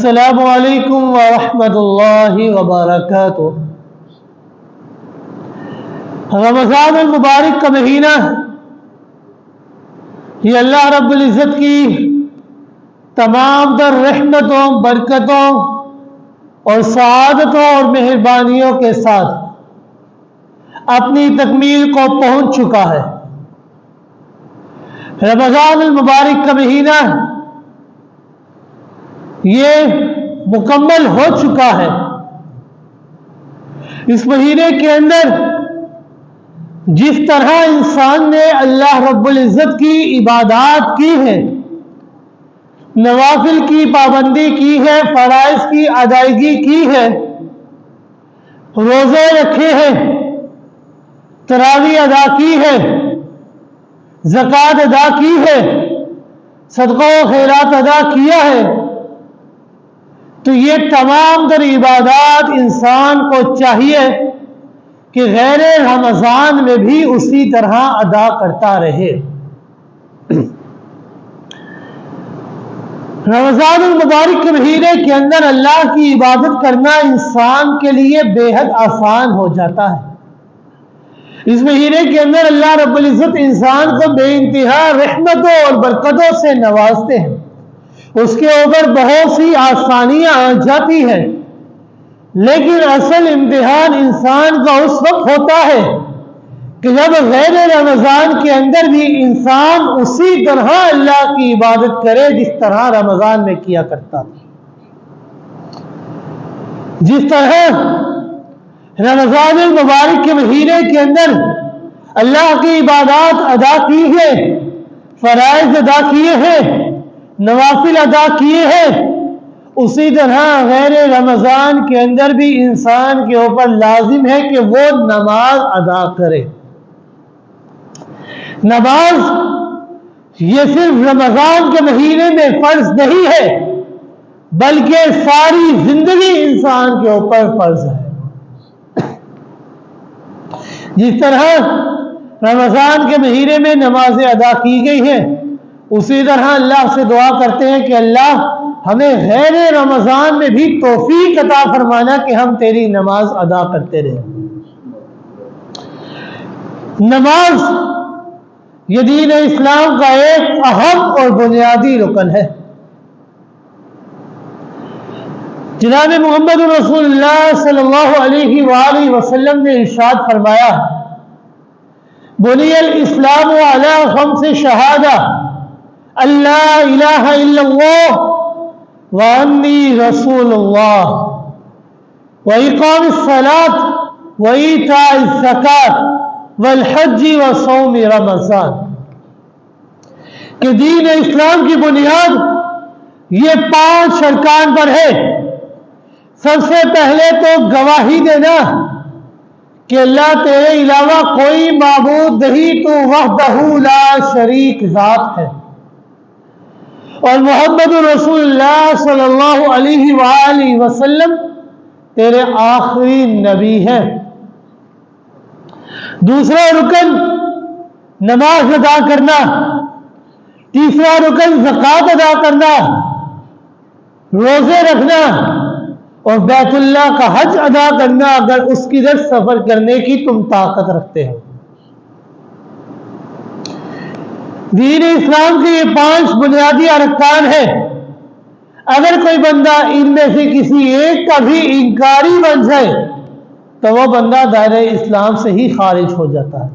السلام علیکم ورحمۃ اللہ وبرکاتہ۔ رمضان المبارک کا مہینہ یہ اللہ رب العزت کی تمام در رحمتوں، برکتوں اور سعادتوں اور مہربانیوں کے ساتھ اپنی تکمیل کو پہنچ چکا ہے۔ رمضان المبارک کا مہینہ یہ مکمل ہو چکا ہے۔ اس مہینے کے اندر جس طرح انسان نے اللہ رب العزت کی عبادات کی ہے، نوافل کی پابندی کی ہے، فرائض کی ادائیگی کی ہے، روزے رکھے ہیں، تراویح ادا کی ہے، زکوٰۃ ادا کی ہے، صدقہ و خیرات ادا کیا ہے، تو یہ تمام در عبادات انسان کو چاہیے کہ غیر رمضان میں بھی اسی طرح ادا کرتا رہے۔ رمضان المبارک کے مہینے کے اندر اللہ کی عبادت کرنا انسان کے لیے بے حد آسان ہو جاتا ہے۔ اس مہینے کے اندر اللہ رب العزت انسان کو بے انتہا رحمتوں اور برکتوں سے نوازتے ہیں، اس کے اوپر بہت سی آسانیاں آ جاتی ہیں، لیکن اصل امتحان انسان کا اس وقت ہوتا ہے کہ جب غیر رمضان کے اندر بھی انسان اسی طرح اللہ کی عبادت کرے جس طرح رمضان میں کیا کرتا تھا۔ جس طرح رمضان المبارک کے مہینے کے اندر اللہ کی عبادات ادا کی ہے، فرائض ادا کیے ہیں، نوافل ادا کیے ہیں، اسی طرح غیر رمضان کے اندر بھی انسان کے اوپر لازم ہے کہ وہ نماز ادا کرے۔ نماز یہ صرف رمضان کے مہینے میں فرض نہیں ہے، بلکہ ساری زندگی انسان کے اوپر فرض ہے۔ جس طرح رمضان کے مہینے میں نمازیں ادا کی گئی ہیں، اسی طرح اللہ سے دعا کرتے ہیں کہ اللہ ہمیں غیر رمضان میں بھی توفیق عطا فرمانا کہ ہم تیری نماز ادا کرتے رہیں۔ نماز یہ دین اسلام کا ایک اہم اور بنیادی رکن ہے۔ جناب محمد رسول اللہ صلی اللہ علیہ وآلہ وسلم نے ارشاد فرمایا، بنی الاسلام علی خمس شہادہ اللہ الہ الا اللہ وانی رسول اللہ واقام الصلاۃ وایتاء الزکاۃ والحج وصوم رمضان، کہ دین اسلام کی بنیاد یہ 5 ارکان پر ہے۔ سب سے پہلے تو گواہی دینا کہ اللہ تیرے علاوہ کوئی معبود نہیں، تو وحدہ لا شریک ذات ہے، اور محمد رسول اللہ صلی اللہ علیہ وآلہ وسلم تیرے آخری نبی ہے۔ دوسرا رکن نماز ادا کرنا، تیسرا رکن زکوٰۃ ادا کرنا، روزے رکھنا، اور بیت اللہ کا حج ادا کرنا اگر اس کی طرف سفر کرنے کی تم طاقت رکھتے ہو۔ دین اسلام کے یہ 5 بنیادی ارکان ہیں۔ اگر کوئی بندہ ان میں سے کسی ایک کا بھی انکاری بن جائے تو وہ بندہ دائرہ اسلام سے ہی خارج ہو جاتا ہے۔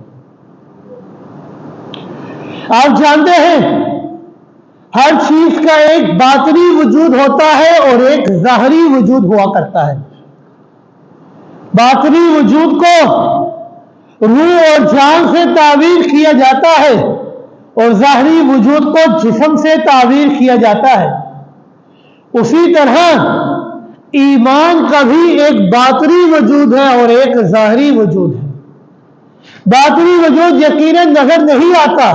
آپ جانتے ہیں ہر چیز کا ایک باطنی وجود ہوتا ہے اور ایک ظاہری وجود ہوا کرتا ہے۔ باطنی وجود کو روح اور جان سے تعبیر کیا جاتا ہے اور ظاہری وجود کو جسم سے تعبیر کیا جاتا ہے۔ اسی طرح ایمان کا بھی ایک باطنی وجود ہے اور ایک ظاہری وجود ہے۔ باطنی وجود یقیناً نظر نہیں آتا،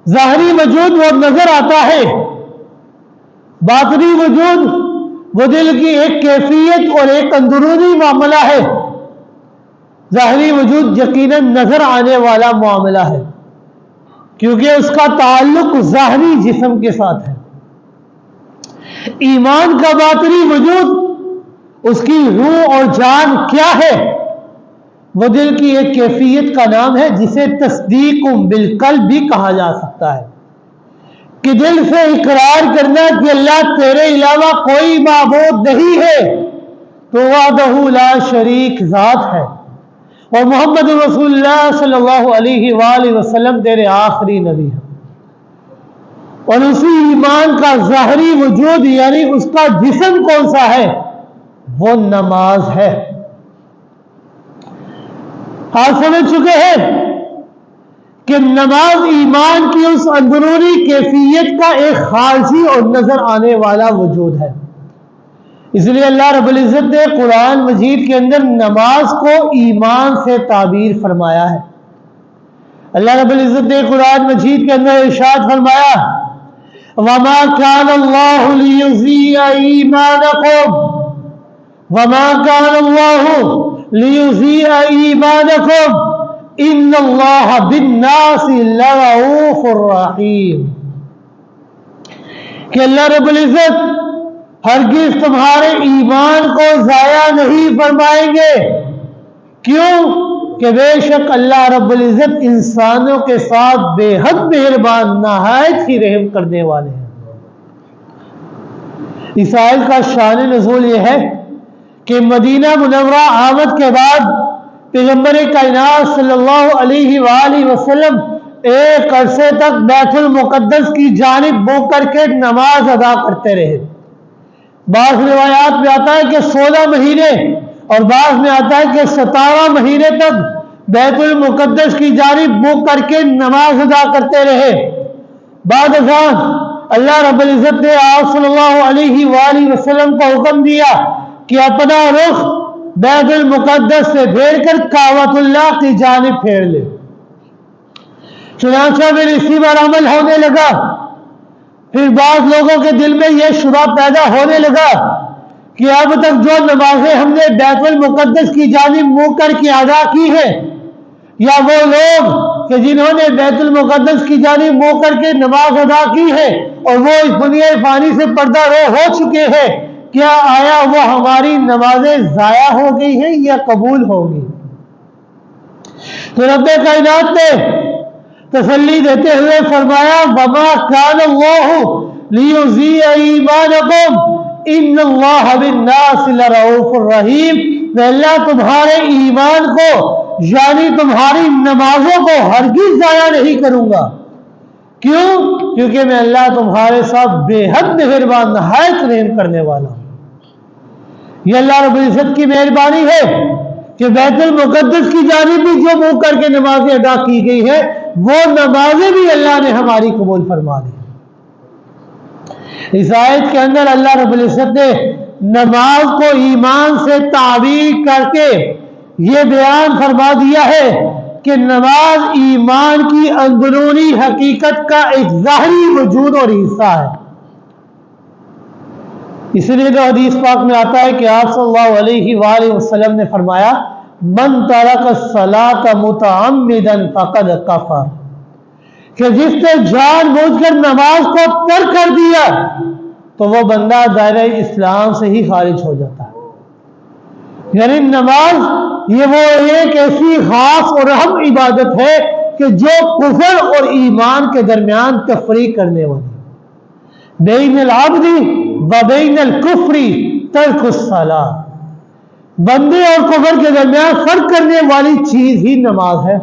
ظاہری وجود وہ نظر آتا ہے۔ باطنی وجود وہ دل کی ایک کیفیت اور ایک اندرونی معاملہ ہے، ظاہری وجود یقیناً نظر آنے والا معاملہ ہے، کیونکہ اس کا تعلق ظاہری جسم کے ساتھ ہے۔ ایمان کا باطنی وجود، اس کی روح اور جان کیا ہے؟ وہ دل کی ایک کیفیت کا نام ہے جسے تصدیق بالقلب بھی کہا جا سکتا ہے، کہ دل سے اقرار کرنا کہ اللہ تیرے علاوہ کوئی معبود نہیں ہے، تو وحدہ لا شریک ذات ہے، اور محمد رسول اللہ صلی اللہ علیہ وآلہ وسلم تیرے آخری نبی ہے۔ اور اسی ایمان کا ظاہری وجود یعنی اس کا جسم کون سا ہے؟ وہ نماز ہے۔ آپ سمجھ چکے ہیں کہ نماز ایمان کی اس اندرونی کیفیت کا ایک خارجی اور نظر آنے والا وجود ہے۔ اس لیے اللہ رب العزت نے قرآن مجید کے اندر نماز کو ایمان سے تعبیر فرمایا ہے۔ اللہ رب العزت نے قرآن مجید کے اندر ارشاد فرمایا، وَمَا كَانَ اللَّهُ لِيُضِيعَ إِيمَانَكُمْ وَمَا كَانَ اللَّهُ لِيُضِيعَ إِيمَانَكُمْ إِنَّ اللَّهَ بِالنَّاسِ لَرَءُوفٌ رَحِيمٌ، کہ اللہ رب العزت ہرگز تمہارے ایمان کو ضائع نہیں فرمائیں گے۔ کیوں؟ کہ بے شک اللہ رب العزت انسانوں کے ساتھ بے حد مہربان، نہایت ہی رحم کرنے والے ہیں۔ اس آیت کا شان نزول یہ ہے کہ مدینہ منورہ آمد کے بعد پیغمبر کائنات صلی اللہ علیہ وآلہ وسلم ایک عرصے تک بیت المقدس کی جانب منہ کر کے نماز ادا کرتے رہے۔ بعض روایات میں آتا ہے کہ 16 مہینے، اور بعض میں آتا ہے کہ 17 مہینے تک بیت المقدس کی جانب منہ کر کے نماز ادا کرتے رہے۔ بعد ازاں اللہ رب العزت نے آپ صلی اللہ علیہ وآلہ وسلم کو حکم دیا کہ اپنا رخ بیت المقدس سے پھیر کر کعبۃ اللہ کی جانب پھیر لے۔ چنانچہ پھر اسی پر عمل ہونے لگا۔ پھر بعض لوگوں کے دل میں یہ شبہ پیدا ہونے لگا کہ اب تک جو نمازیں ہم نے بیت المقدس کی جانب منہ کر کے ادا کی ہیں، یا وہ لوگ کہ جنہوں نے بیت المقدس کی جانب منہ کر کے نماز ادا کی ہے اور وہ اس دنیا فانی سے پردہ رو ہو چکے ہیں، کیا آیا وہ ہماری نمازیں ضائع ہو گئی ہیں یا قبول ہوگی؟ تو رب کائنات نے تسلی دیتے ہوئے فرمایا، وَمَا كَانَ اللَّهُ لِيُضِيعَ إِيمَانَكُمْ إِنَّ اللَّهَ بِالنَّاسِ لَرَءُوفٌ رَحِيمٌ، میں اللہ تمہارے ایمان کو یعنی تمہاری نمازوں کو ہرگز ضائع نہیں کروں گا۔ کیوں؟ کیونکہ میں اللہ تمہارے ساتھ بے حد مہربان، نہایت رحم کرنے والا ہوں۔ یہ اللہ رب العزت کی مہربانی ہے کہ بیت المقدس کی جانب بھی جو منہ کر کے نمازیں ادا کی گئی ہے، وہ نمازیں بھی اللہ نے ہماری قبول فرما دی۔ اس آیت کے اندر اللہ رب العزت نے نماز کو ایمان سے تعبیر کر کے یہ بیان فرما دیا ہے کہ نماز ایمان کی اندرونی حقیقت کا ایک ظاہری وجود اور حصہ ہے۔ اس لیے جو حدیث پاک میں آتا ہے کہ آپ صلی اللہ علیہ وآلہ وسلم نے فرمایا، من ترک الصلاۃ متعمدا فقد کفر، کہ جس نے جان بوجھ کر نماز کو ترک کر دیا تو وہ بندہ دائرہ اسلام سے ہی خارج ہو جاتا ہے۔ یعنی نماز یہ وہ ایک ایسی خاص اور اہم عبادت ہے کہ جو کفر اور ایمان کے درمیان تفریق کرنے والی، بین العبد و بین الکفر ترک الصلاۃ، بندے اور کفر کے درمیان فرق کرنے والی چیز ہی نماز ہے۔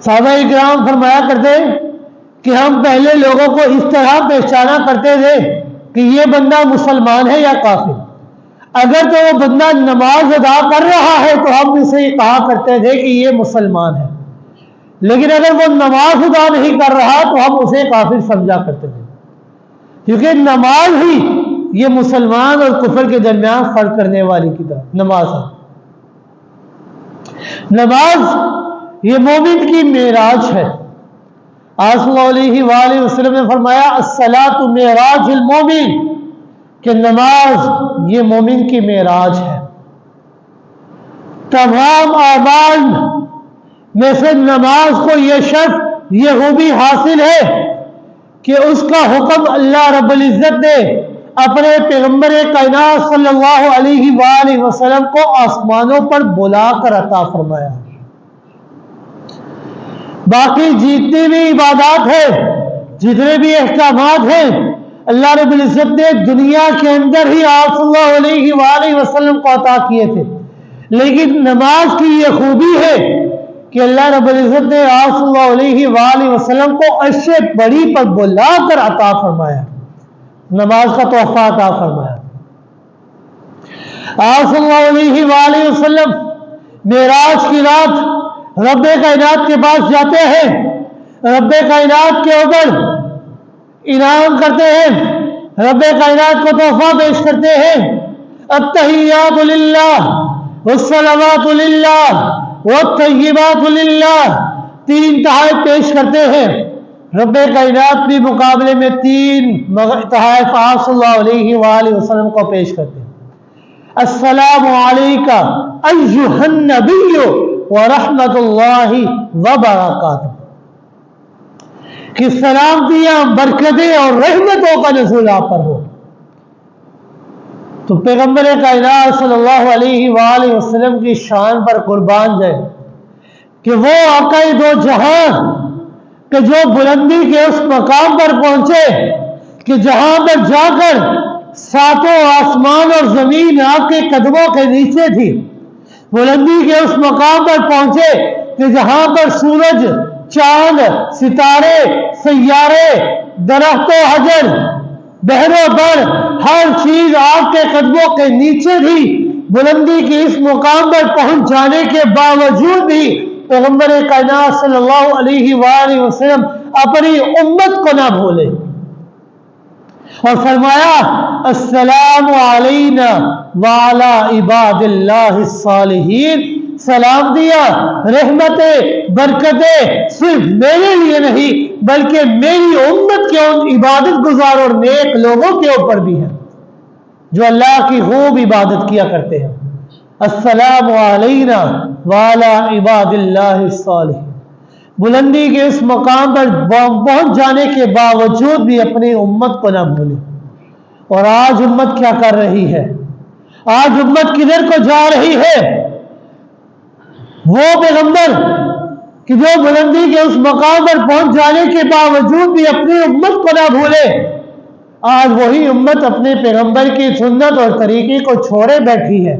صحابہ اکرام فرمایا کرتے کہ ہم پہلے لوگوں کو اس طرح پہچانا کرتے تھے کہ یہ بندہ مسلمان ہے یا کافر۔ اگر تو وہ بندہ نماز ادا کر رہا ہے تو ہم اسے کہا کرتے تھے کہ یہ مسلمان ہے، لیکن اگر وہ نماز ادا نہیں کر رہا تو ہم اسے کافر سمجھا کرتے تھے، کیونکہ نماز ہی یہ مسلمان اور کفر کے درمیان فرق کرنے والی کتاب نماز ہے۔ نماز یہ مومن کی معراج ہے۔ آپ صلی اللہ علیہ وآلہ وسلم نے فرمایا، الصلاۃ معراج المومن، کہ نماز یہ مومن کی معراج ہے۔ تمام اعمال میں سے نماز کو یہ شرف، یہ خوبی حاصل ہے کہ اس کا حکم اللہ رب العزت نے اپنے پیغمبر کائنات صلی اللہ علیہ وآلہ وسلم کو آسمانوں پر بلا کر عطا فرمایا۔ باقی جتنی بھی عبادات ہیں، جتنے بھی احکامات ہیں، اللہ رب العزت نے دنیا کے اندر ہی آپ صلی اللہ علیہ وآلہ وسلم کو عطا کیے تھے، لیکن نماز کی یہ خوبی ہے کہ اللہ رب العزت نے آپ صلی اللہ علیہ وآلہ وسلم کو عرش بڑی پر بلا کر عطا فرمایا، نماز کا تحفہ عطا فرمایا۔ آپ صلی اللہ علیہ وآلہ وسلم معراج کی رات رب کائنات کے پاس جاتے ہیں، رب کائنات کے اوپر انعام کرتے ہیں، رب کائنات کو تحفہ پیش کرتے ہیں۔ التحیات للہ والصلوات للہ والطیبات للہ، تین تحائف پیش کرتے ہیں۔ رب کائنات بھی مقابلے میں تین تحائف آپ صلی اللہ علیہ وآلہ وسلم کو پیش کرتے ہیں۔ السلام علیکہ ایھا النبی ورحمۃ اللہ وبرکاتہ، کہ سلامتیاں، برکتیں اور رحمتوں کا نزول آپ پر ہو۔ تو پیغمبر کائنات صلی اللہ علیہ وآلہ وسلم کی شان پر قربان جائے کہ وہ آقا دو جہاں کہ جو بلندی کے اس مقام پر پہنچے کہ جہاں پر جا کر ساتوں آسمان اور زمین آپ کے قدموں کے نیچے تھی، بلندی کے اس مقام پر پہنچے کہ جہاں پر سورج، چاند، ستارے، سیارے، درخت و حجر، بحر و بر، ہر چیز آپ کے قدموں کے نیچے تھی۔ بلندی کے اس مقام پر پہنچ جانے کے باوجود بھی پیغمبر کائنات صلی اللہ علیہ وآلہ وسلم اپنی امت کو نہ بھولے اور فرمایا السلام علینا وعلی عباد اللہ الصالحین، سلام دیا، رحمتیں، برکتیں صرف میرے لیے نہیں بلکہ میری امت کے ان عبادت گزار اور نیک لوگوں کے اوپر بھی ہے جو اللہ کی خوب عبادت کیا کرتے ہیں۔ السلام علینا وعلی عباد اللہ الصالحین، بلندی کے اس مقام پر پہنچ جانے کے باوجود بھی اپنی امت کو نہ بھولے۔ اور آج امت کیا کر رہی ہے؟ آج امت کدھر کو جا رہی ہے؟ وہ پیغمبر کہ جو بلندی کے اس مقام پر پہنچ جانے کے باوجود بھی اپنی امت کو نہ بھولے، آج وہی امت اپنے پیغمبر کی سنت اور طریقے کو چھوڑے بیٹھی ہے۔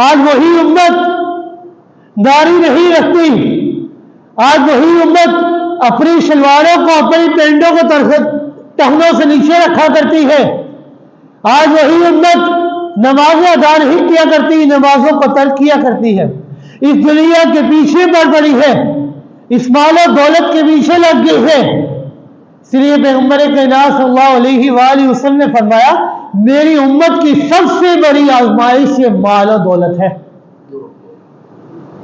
آج وہی امت داڑھی نہیں رکھتی، آج وہی امت اپنی شلواروں کو، اپنی پینٹوں کو ٹخنوں سے نیچے رکھا کرتی ہے۔ آج وہی امت نمازیں ادا نہیں کیا کرتی، نمازوں کو ترک کیا کرتی ہے، اس دنیا کے پیچھے پڑ پڑی ہے، اس مال و دولت کے پیچھے لگ گئی ہے۔ اس لیے پیغمبر کائنات صلی اللہ علیہ وآلہ وسلم نے فرمایا میری امت کی سب سے بڑی آزمائش یہ مال و دولت ہے،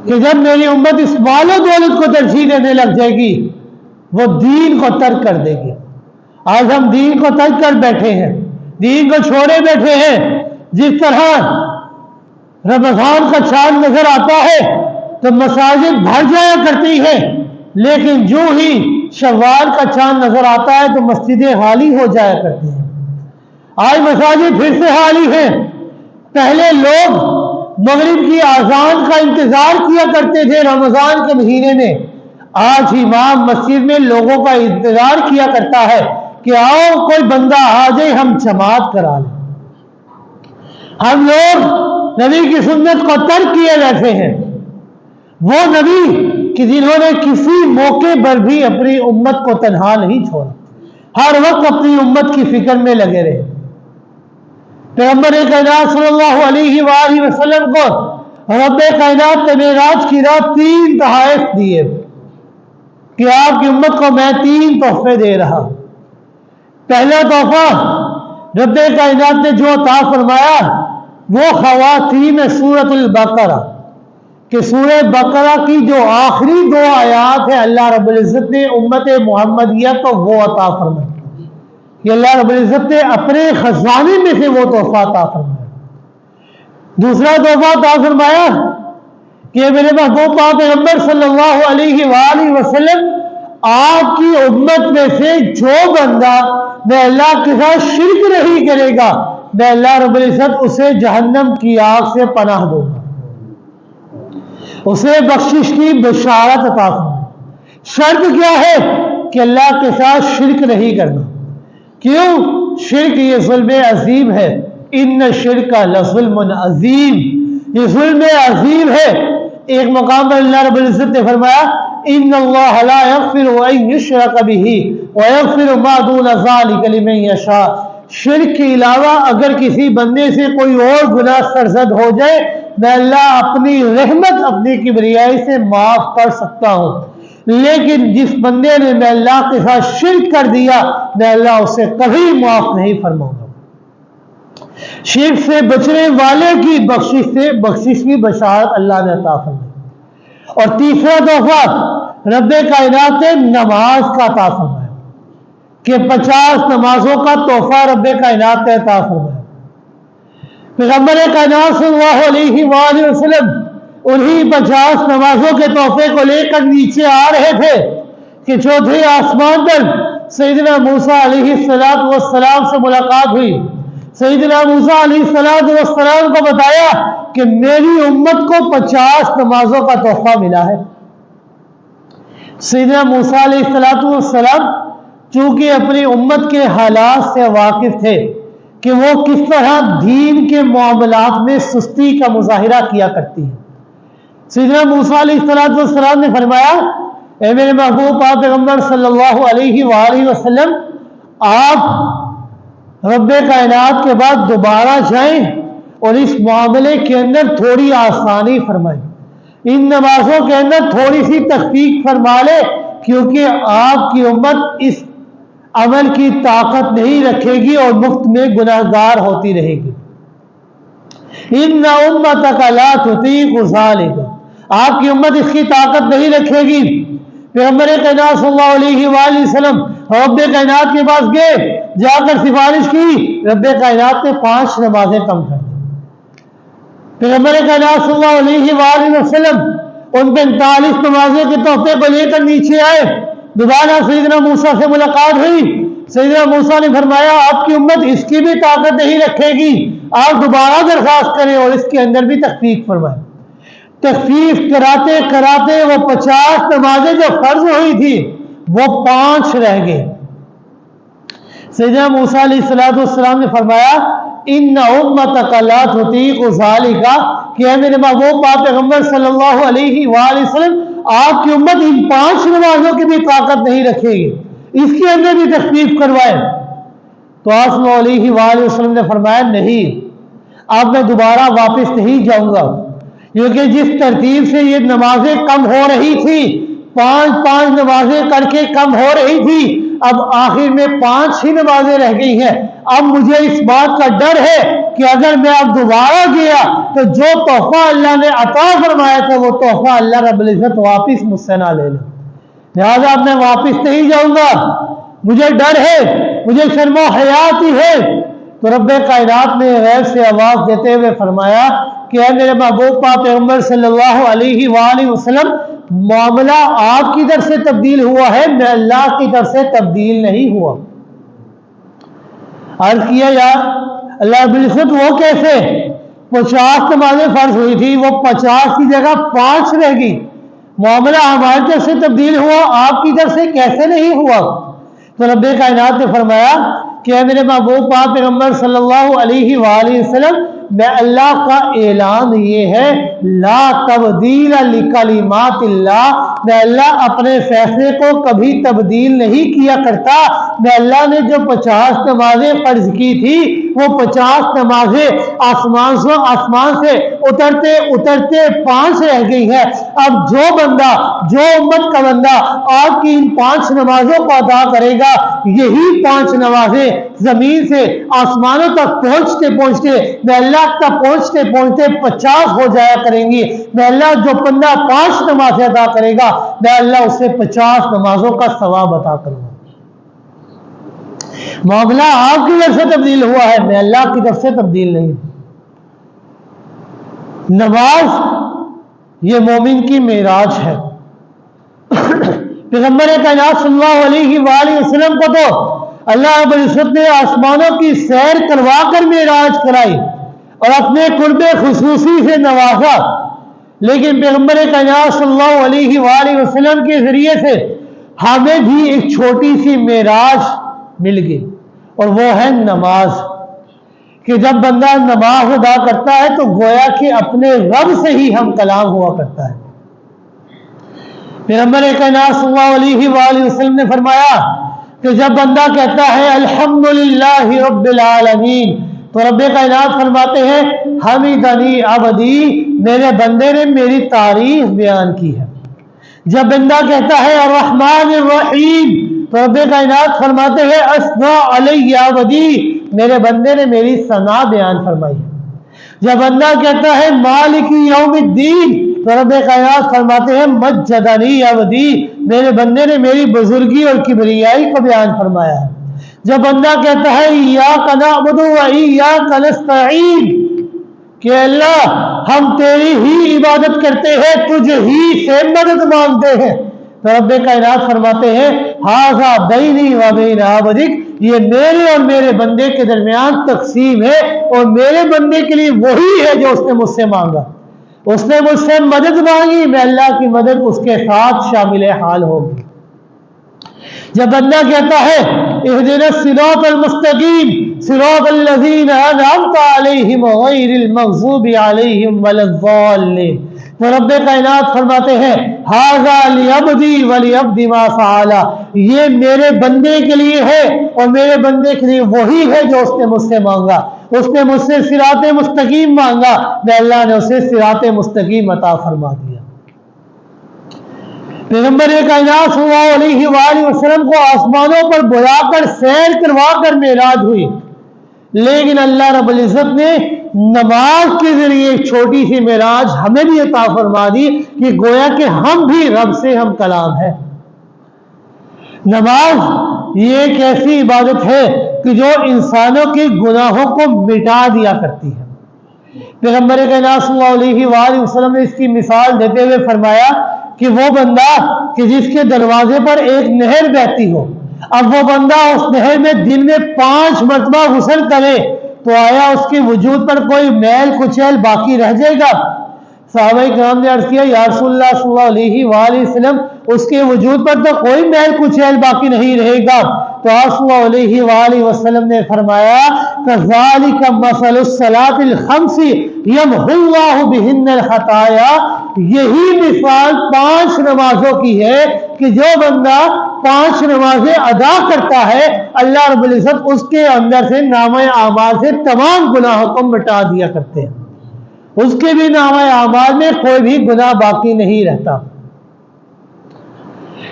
کہ جب میری امت اس مال و دولت کو ترجیح دینے لگ جائے گی وہ دین کو ترک کر دے گی۔ آج ہم دین کو ترک کر بیٹھے ہیں، دین کو چھوڑے بیٹھے ہیں۔ جس طرح رمضان کا چاند نظر آتا ہے تو مساجد بھر جایا کرتی ہے، لیکن جو ہی شوال کا چاند نظر آتا ہے تو مسجدیں خالی ہو جایا کرتی ہیں۔ آج مساجد پھر سے خالی ہیں۔ پہلے لوگ مغرب کی اذان کا انتظار کیا کرتے تھے رمضان کے مہینے میں، آج امام مسجد میں لوگوں کا انتظار کیا کرتا ہے کہ آؤ کوئی بندہ آ جائے ہم جماعت کرا لیں۔ ہم لوگ نبی کی سنت کو ترک کیے بیٹھے ہیں، وہ نبی کہ جنہوں نے کسی موقع پر بھی اپنی امت کو تنہا نہیں چھوڑا، ہر وقت اپنی امت کی فکر میں لگے رہے۔ پیغمبر کائنات صلی اللہ علیہ وآلہ وسلم کو رب کائنات نے معراج کی رات 3 تحائف دیے کہ آپ کی امت کو میں 3 تحفے دے رہا۔ پہلا تحفہ رب کائنات نے جو عطا فرمایا وہ خواتین سورۃ البقرہ، کہ سورہ بقرہ کی جو آخری 2 آیات ہیں اللہ رب العزت نے امت محمدیہ کو وہ عطا فرمایا کہ اللہ رب العزت نے اپنے خزانے میں سے وہ تحفہ عطا فرمایا۔ دوسرا تحفہ عطا فرمایا کہ میرے محبوب پاک پیغمبر صلی اللہ علیہ وآلہ وسلم آپ کی امت میں سے جو بندہ میں اللہ کے ساتھ شرک نہیں کرے گا میں اللہ رب العزت اسے جہنم کی آگ سے پناہ دوں گا، اسے بخشش کی بشارت عطا کروں۔ شرط کیا ہے کہ اللہ کے ساتھ شرک نہیں کرنا۔ کیوں؟ شرک یہ ظلم عظیم ہے، ان الشرک لظلم عظیم، یہ ظلم عظیم ہے۔ ایک مقام پر اللہ رب العزت نے فرمایا ان اللہ لا یغفر ان یشرک بہ ویغفر ما دون ذلک لمن یشاء، شرک کے علاوہ اگر کسی بندے سے کوئی اور گناہ سرزد ہو جائے میں اللہ اپنی رحمت اپنی کبریائی سے معاف کر سکتا ہوں، لیکن جس بندے نے میں اللہ کے ساتھ شرک کر دیا میں اللہ اسے کبھی معاف نہیں فرماؤں گا۔ شرک سے بچنے والے کی بخشش کی بشارت اللہ نے عطا فرمائی۔ اور تیسرا تحفہ رب کائنات نے نماز کا عطا فرمایا کہ 50 نمازوں کا تحفہ رب کائنات نے عطا فرمایا۔ پیغمبر کائنات صلی اللہ علیہ وآلہ وسلم انہی 50 نمازوں کے تحفے کو لے کر نیچے آ رہے تھے کہ چوتھے آسمان پر سیدنا موسیٰ علیہ السلام سے ملاقات ہوئی۔ سیدنا موسیٰ علیہ السلام کو بتایا کہ میری امت کو 50 نمازوں کا تحفہ ملا ہے۔ سیدنا موسیٰ علیہ السلام چونکہ اپنی امت کے حالات سے واقف تھے کہ وہ کس طرح دین کے معاملات میں سستی کا مظاہرہ کیا کرتی ہیں، سیدنا موسیٰ علیہ السلام نے فرمایا اے میرے محبوب پاک پیغمبر صلی اللہ علیہ وآلہ وسلم، آپ رب کائنات کے بعد دوبارہ جائیں اور اس معاملے کے اندر تھوڑی آسانی فرمائیں، ان نمازوں کے اندر تھوڑی سی تخفیف فرما لے، کیونکہ آپ کی امت اس عمل کی طاقت نہیں رکھے گی اور مفت میں گناہگار ہوتی رہے گی۔ ان امتک لا تطیق ذلک، آپ کی امت اس کی طاقت نہیں رکھے گی۔ پیغمبر کائنات صلی اللہ علیہ وآلہ وسلم رب کائنات کے پاس گئے، جا کر سفارش کی، رب کائنات نے 5 نمازیں کم کر دی۔ پیغمبر کائنات صلی اللہ علیہ وآلہ وسلم ان 45 نمازوں کے تحفے کو لے کر نیچے آئے، دوبارہ سیدنا موسیٰ سے ملاقات ہوئی۔ سیدنا موسیٰ نے فرمایا آپ کی امت اس کی بھی طاقت نہیں رکھے گی، آپ دوبارہ درخواست کریں اور اس کے اندر بھی تخفیف فرمائیں۔ تخفیف کراتے کراتے وہ 50 نمازیں جو فرض ہوئی تھی وہ 5 رہ گئے۔ سیدنا موسیٰ علیہ السلام نے فرمایا ان امتک لا تطیق ذلک، کہ اے میرے محبوب پاک پیغمبر صلی اللہ علیہ وآلہ وسلم آپ کی امت ان 5 نمازوں کی بھی طاقت نہیں رکھے گی، اس کے اندر بھی تخفیف کروائے۔ تو آپ صلی اللہ علیہ وآلہ وسلم نے فرمایا نہیں، اب میں دوبارہ واپس نہیں جاؤں گا، کیونکہ جس ترتیب سے یہ نمازیں کم ہو رہی تھی، 5 نمازیں کر کے کم ہو رہی تھی، اب آخر میں 5 ہی نمازیں رہ گئی ہیں۔ اب مجھے اس بات کا ڈر ہے کہ اگر میں اب دوبارہ گیا تو جو تحفہ اللہ نے عطا فرمایا تھا وہ تحفہ اللہ رب العزت واپس مجھ سے نہ لے لے، لہذا اب میں واپس نہیں جاؤں گا، مجھے ڈر ہے، مجھے شرم و حیاتی ہے۔ تو رب کائنات نے غیب سے آواز دیتے ہوئے فرمایا کہ اے میرے محبوب پاک پیغمبر صلی اللہ علیہ وآلہ وسلم، معاملہ آپ کی طرف سے تبدیل ہوا ہے، میں اللہ کی طرف سے تبدیل نہیں ہوا۔ عرض کیا یا اللہ رب العزت وہ کیسے؟ 50 نمازیں فرض ہوئی تھی، وہ 50 کی جگہ 5 رہ گئی، معاملہ ہماری طرف سے تبدیل ہوا، آپ کی طرف سے کیسے نہیں ہوا؟ تو رب کائنات نے فرمایا کہ اے میرے محبوب پاک پیغمبر صلی اللہ علیہ وآلہ وسلم، میں اللہ کا اعلان یہ ہے لا تبدیل لکلمات اللہ، میں اللہ اپنے فیصلے کو کبھی تبدیل نہیں کیا کرتا۔ میں اللہ نے جو 50 نمازیں فرض کی تھی وہ 50 نمازیں آسمان سے اترتے اترتے 5 رہ گئی ہے۔ اب جو بندہ، جو امت کا بندہ آپ کی ان 5 نمازوں کو ادا کرے گا، یہی 5 نمازیں زمین سے آسمانوں تک پہنچتے پہنچتے میں اللہ تک پہنچتے پہنچتے 50 ہو جایا کریں گی۔ میں اللہ جو بندہ 5 نمازیں ادا کرے گا میں اللہ اسے 50 نمازوں کا ثواب عطا کروں گا۔ معاملہ آپ کی طرف سے تبدیل ہوا ہے، میں اللہ کی طرف سے تبدیل نہیں۔ نماز یہ مومن کی معراج ہے۔ پیغمبر کائنات صلی اللہ علیہ وآلہ وسلم کو تو اللہ رب العزت نے آسمانوں کی سیر کروا کر معراج کرائی اور اپنے قرب خصوصی سے نوازا، لیکن پیغمبر کائنات صلی اللہ علیہ وآلہ وسلم کے ذریعے سے ہمیں بھی ایک چھوٹی سی معراج مل گئی، اور وہ ہے نماز، کہ جب بندہ نماز ادا کرتا ہے تو گویا کہ اپنے رب سے ہی ہم کلام ہوا کرتا ہے۔ پیغمبر کائنات صلی اللہ علیہ وآلہ وسلم نے فرمایا کہ جب بندہ کہتا ہے الحمدللہ رب العالمین، تو رب کائنات فرماتے ہیں حمیدنی عبدی، میرے بندے نے میری تعریف بیان کی ہے۔ جب بندہ کہتا ہے الرحمن الرحیم، تو رب کائنات فرماتے ہیں اثنا علی عبدی، میرے بندے نے میری ثنا بیان فرمائی ہے۔ جب بندہ کہتا ہے مالک یوم الدین، تو رب کائنات فرماتے ہیں مجدنی عبدی، میرے بندے نے میری بزرگی اور کبریائی کو بیان فرمایا ہے۔ جب بندہ کہتا ہے ایاک نعبد و ایاک نستعین، کہ اللہ ہم تیری ہی عبادت کرتے ہیں، تجھ ہی سے مدد مانگتے ہیں، تو رب کائنات فرماتے ہیں ھذا بینی و بین عبدک، یہ میرے اور میرے بندے کے درمیان تقسیم ہے، اور میرے بندے کے لیے وہی ہے جو اس نے مجھ سے مانگا، اس نے مجھ سے مدد مانگی، میں اللہ کی مدد اس کے ساتھ شامل حال ہوگی۔ جب بندہ کہتا ہے اہدنا الصراط المستقیم صراط الذین انعمت علیہم غیر المغضوب علیہم ولا الضالین، تو رب کائنات فرماتے ہیں ھذا لعبدی ولعبدی ما فعل، یہ میرے بندے کے لیے ہے اور میرے بندے کے لیے وہی ہے جو اس نے مجھ سے مانگا، اس نے مجھ سے صراط مستقیم مانگا، میں اللہ نے اسے صراط مستقیم عطا فرما دیا۔ پیغمبر کائنات صلی اللہ علیہ وآلہ وسلم کو آسمانوں پر بلا کر سیر کروا کر معراج ہوئی، لیکن اللہ رب العزت نے نماز کے ذریعے ایک چھوٹی سی معراج ہمیں بھی عطا فرما دی، کہ گویا کہ ہم بھی رب سے ہم کلام ہے۔ نماز یہ ایک ایسی عبادت ہے کہ جو انسانوں کے گناہوں کو مٹا دیا کرتی ہے۔ پیغمبر کائنات صلی اللہ علیہ وآلہ وسلم نے اس کی مثال دیتے ہوئے فرمایا کہ وہ بندہ کہ جس کے دروازے پر ایک نہر بہتی ہو، اب وہ بندہ اس نہر میں دن میں 5 مرتبہ غسل کرے تو آیا اس کے وجود پر کوئی میل کچیل باقی رہ جائے گا؟ صحابہ کرام نے عرض کیا یا رسول اللہ صلی اللہ علیہ وآلہ وسلم، اس کے وجود پر تو کوئی میل کچیل باقی نہیں رہے گا، تو آپ صلی اللہ علیہ وآلہ وسلم نے فرمایا کذالک مثل الصلاۃ الخمس یمحو اللہ بہن الخطایا، یہی مثال 5 نمازوں کی ہے کہ جو بندہ 5 نمازیں ادا کرتا ہے اللہ رب العزت اس کے اندر سے نامہ اعمال سے تمام گناہوں کو مٹا دیا کرتے ہیں، اس کے بھی نامہ اعمال میں کوئی بھی گناہ باقی نہیں رہتا۔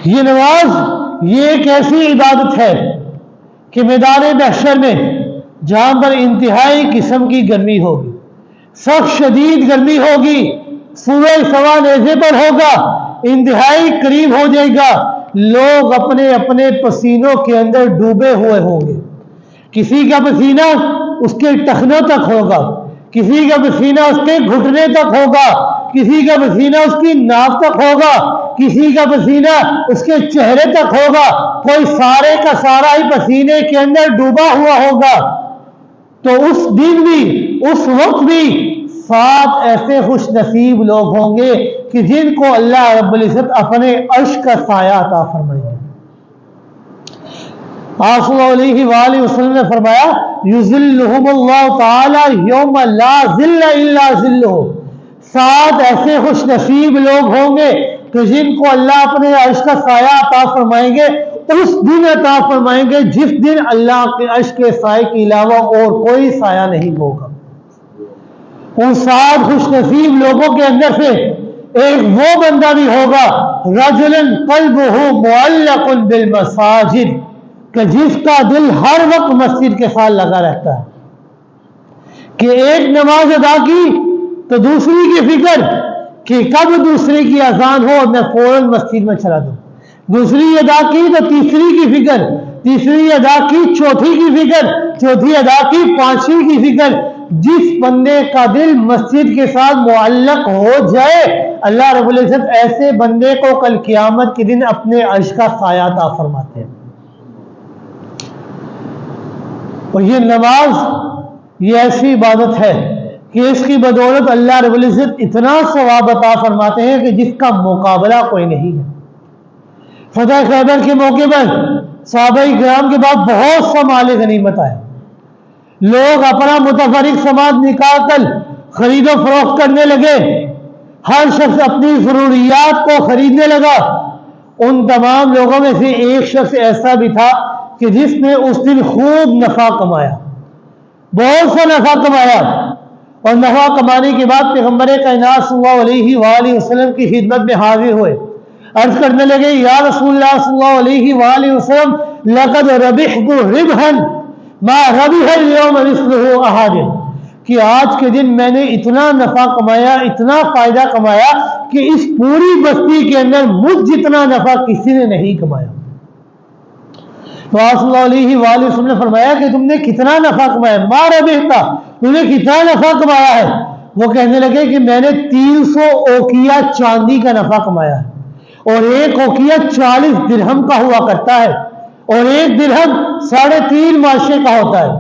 یہ نماز یہ ایک ایسی عبادت ہے کہ میدان محشر میں جہاں پر انتہائی قسم کی گرمی ہوگی، سخت شدید گرمی ہوگی، سورج سوا نیزے پر ہوگا، انتہائی قریب ہو جائے گا، لوگ اپنے اپنے پسینوں کے اندر ڈوبے ہوئے ہوں گے، کسی کا پسینہ اس کے ٹخنوں تک ہوگا، کسی کا پسینہ اس کے گھٹنے تک ہوگا، کسی کا پسینہ اس کی ناک تک ہوگا، کسی کا پسینہ اس کے چہرے تک ہوگا، کوئی سارے کا سارا ہی پسینے کے اندر ڈوبا ہوا ہوگا۔ تو اس دن بھی اس وقت بھی 7 ایسے خوش نصیب لوگ ہوں گے کہ جن کو اللہ رب العزت اپنے عرش کا سایہ عطا فرمائیں گے۔ آپ صلی اللہ علیہ وآلہ وسلم نے فرمایا یذلہم اللہ تعالی یوم لا ذل الا ذلہ، 7 ایسے خوش نصیب لوگ ہوں گے کہ جن کو اللہ اپنے عرش کا سایہ عطا فرمائیں گے، اس دن عطا فرمائیں گے جس دن اللہ کے عرش کے سائے کے علاوہ اور کوئی سایہ نہیں ہوگا۔ ان 7 خوش نصیب لوگوں کے اندر سے ایک وہ بندہ بھی ہوگا رجل قلبہ معلق بالمساجد، کہ جس کا دل ہر وقت مسجد کے ساتھ لگا رہتا ہے، کہ ایک نماز ادا کی تو دوسری کی فکر کہ کب دوسری کی اذان ہو اور میں فوراً مسجد میں چلا دوں، دوسری ادا کی تو تیسری کی فکر، تیسری ادا کی چوتھی کی فکر، چوتھی ادا کی 5ویں کی فکر، جس بندے کا دل مسجد کے ساتھ معلق ہو جائے اللہ رب العزت ایسے بندے کو کل قیامت کے دن اپنے عرش کا سایہ عطا فرماتے ہیں۔ اور یہ نماز یہ ایسی عبادت ہے کہ اس کی بدولت اللہ رب العزت اتنا ثواب عطا فرماتے ہیں کہ جس کا مقابلہ کوئی نہیں ہے۔ فتح خیبر کے موقع پر صحابہ کرام کے بعد بہت سا مال غنیمت آیا، لوگ اپنا متفرق سامان نکال کر خرید و فروخت کرنے لگے، ہر شخص اپنی ضروریات کو خریدنے لگا۔ ان تمام لوگوں میں سے ایک شخص ایسا بھی تھا کہ جس نے اس دن خوب نفع کمایا، بہت سا نفع کمایا، اور نفع کمانے کے بعد پیغمبر کائنات صلی اللہ علیہ وآلہ وسلم کی خدمت میں حاضر ہوئے، عرض کرنے لگے یا رسول اللہ صلی اللہ علیہ وآلہ وسلم لقد ربحت ربحا ما ربح اليوم مثله احد، کہ آج کے دن میں نے اتنا نفع کمایا، اتنا فائدہ کمایا کہ اس پوری بستی کے اندر مجھ جتنا نفع کسی نے نہیں کمایا۔ تو آپ صلی اللہ علیہ وآلہ وسلم نے فرمایا کہ تم نے کتنا نفع کمایا؟ ما ربحتا، تم نے کتنا نفع کمایا ہے؟ وہ کہنے لگے کہ میں نے 300 اوقیہ چاندی کا نفع کمایا ہے، اور ایک اوقیہ 40 درہم کا ہوا کرتا ہے، اور ایک درہم 3.5 ماشے کا ہوتا ہے،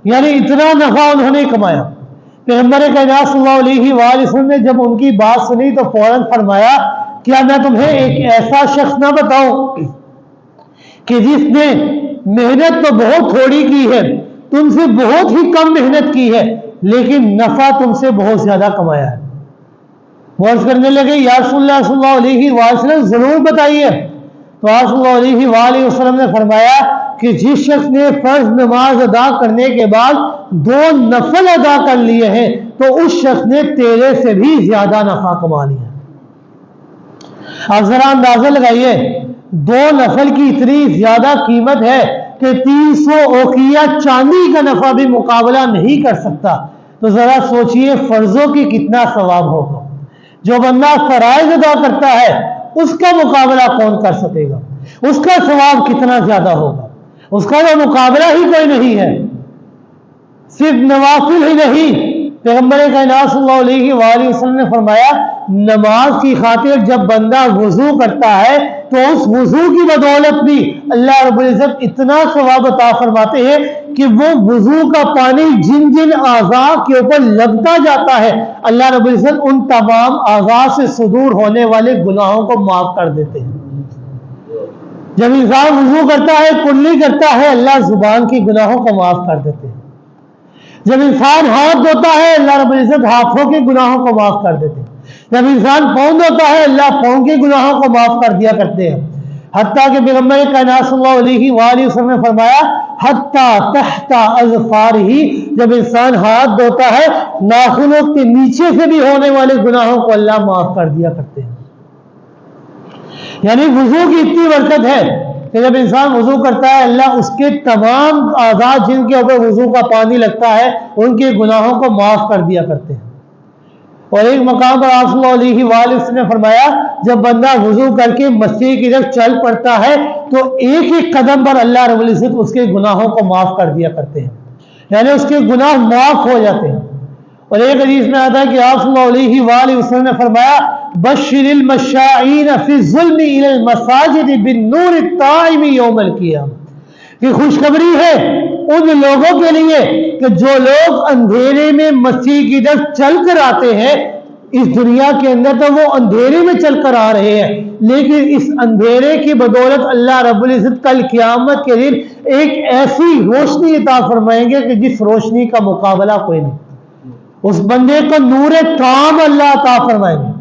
یعنی اتنا نفع انہوں نے کمایا۔ پیغمبر کائنات صلی اللہ علیہ وآلہ وسلم نے جب ان کی بات سنی تو فوراً فرمایا کیا میں تمہیں ایک ایسا شخص نہ بتاؤں کہ جس نے محنت تو بہت تھوڑی کی ہے، تم سے بہت ہی کم محنت کی ہے، لیکن نفع تم سے بہت زیادہ کمایا ہے؟ وہ عرض کرنے لگے یا رسول اللہ صلی اللہ علیہ وآلہ وسلم ضرور بتائیے۔ تو آپ صلی اللہ علیہ وآلہ وسلم نے فرمایا کہ جس شخص نے فرض نماز ادا کرنے کے بعد 2 نفل ادا کر لیے ہیں تو اس شخص نے تیرے سے بھی زیادہ نفع کما لیا۔ آپ ذرا اندازہ لگائیے، 2 نفل کی اتنی زیادہ قیمت ہے کہ 300 اوقیہ چاندی کا نفع بھی مقابلہ نہیں کر سکتا، تو ذرا سوچئے فرضوں کی کتنا ثواب ہوگا۔ جو بندہ فرائض ادا کرتا ہے اس کا مقابلہ کون کر سکے گا؟ اس کا ثواب کتنا زیادہ ہوگا؟ اس کا تو مقابلہ ہی کوئی نہیں ہے۔ صرف نوافل ہی نہیں، پیغمبر کائنات صلی اللہ علیہ وآلہ وسلم نے فرمایا نماز کی خاطر جب بندہ وضو کرتا ہے تو اس وضو کی بدولت بھی اللہ رب العزت اتنا ثواب عطا فرماتے ہیں کہ وہ وضو کا پانی جن جن اعضاء کے اوپر لگتا جاتا ہے اللہ رب العزت ان تمام اعضاء سے صدور ہونے والے گناہوں کو معاف کر دیتے ہیں۔ جب انسان وضو کرتا ہے، کلی کرتا ہے، اللہ زبان کی گناہوں کو معاف کر دیتے ہیں۔ جب انسان ہاتھ دھوتا ہے اللہ رب العزت ہاتھوں کے گناہوں کو معاف کر دیتے ہیں۔ جب انسان پاؤں دھوتا ہے اللہ پاؤں کے گناہوں کو معاف کر دیا کرتے ہیں، حتیٰ کہ پیغمبر کائنات صلی اللہ علیہ وآلہ وسلم نے فرمایا حتیٰ تحت اظفارہ، جب انسان ہاتھ دھوتا ہے ناخنوں کے نیچے سے بھی ہونے والے گناہوں کو اللہ معاف کر دیا کرتے ہیں۔ یعنی وضو کی اتنی برکت ہے کہ جب انسان وضو کرتا ہے اللہ اس کے تمام اعضاء جن کے اوپر وضو کا پانی لگتا ہے ان کے گناہوں کو معاف کر دیا کرتے ہیں۔ اور ایک مقام پر آپ صلی اللہ علیہ وآلہ وسلم نے فرمایا جب بندہ وضو کر کے مسجد کی طرف چل پڑتا ہے تو ایک ایک قدم پر اللہ رب العزت اس کے گناہوں کو معاف کر دیا کرتے ہیں، یعنی اس کے گناہ معاف ہو جاتے ہیں۔ اور ایک حدیث میں آتا ہے کہ آپ صلی اللہ علیہ وآلہ وسلم نے فرمایا بشر المشائین فی الظلم الی المساجد بالنور الطائم یوم القیامہ، کہ خوشخبری ہے ان لوگوں کے لیے کہ جو لوگ اندھیرے میں مسیح کی طرف چل کر آتے ہیں، اس دنیا کے اندر تو وہ اندھیرے میں چل کر آ رہے ہیں، لیکن اس اندھیرے کی بدولت اللہ رب العزت کل قیامت کے دن ایک ایسی روشنی عطا فرمائیں گے کہ جس روشنی کا مقابلہ کوئی نہیں۔ اس بندے کو نور تام اللہ عطا فرمائیں گے،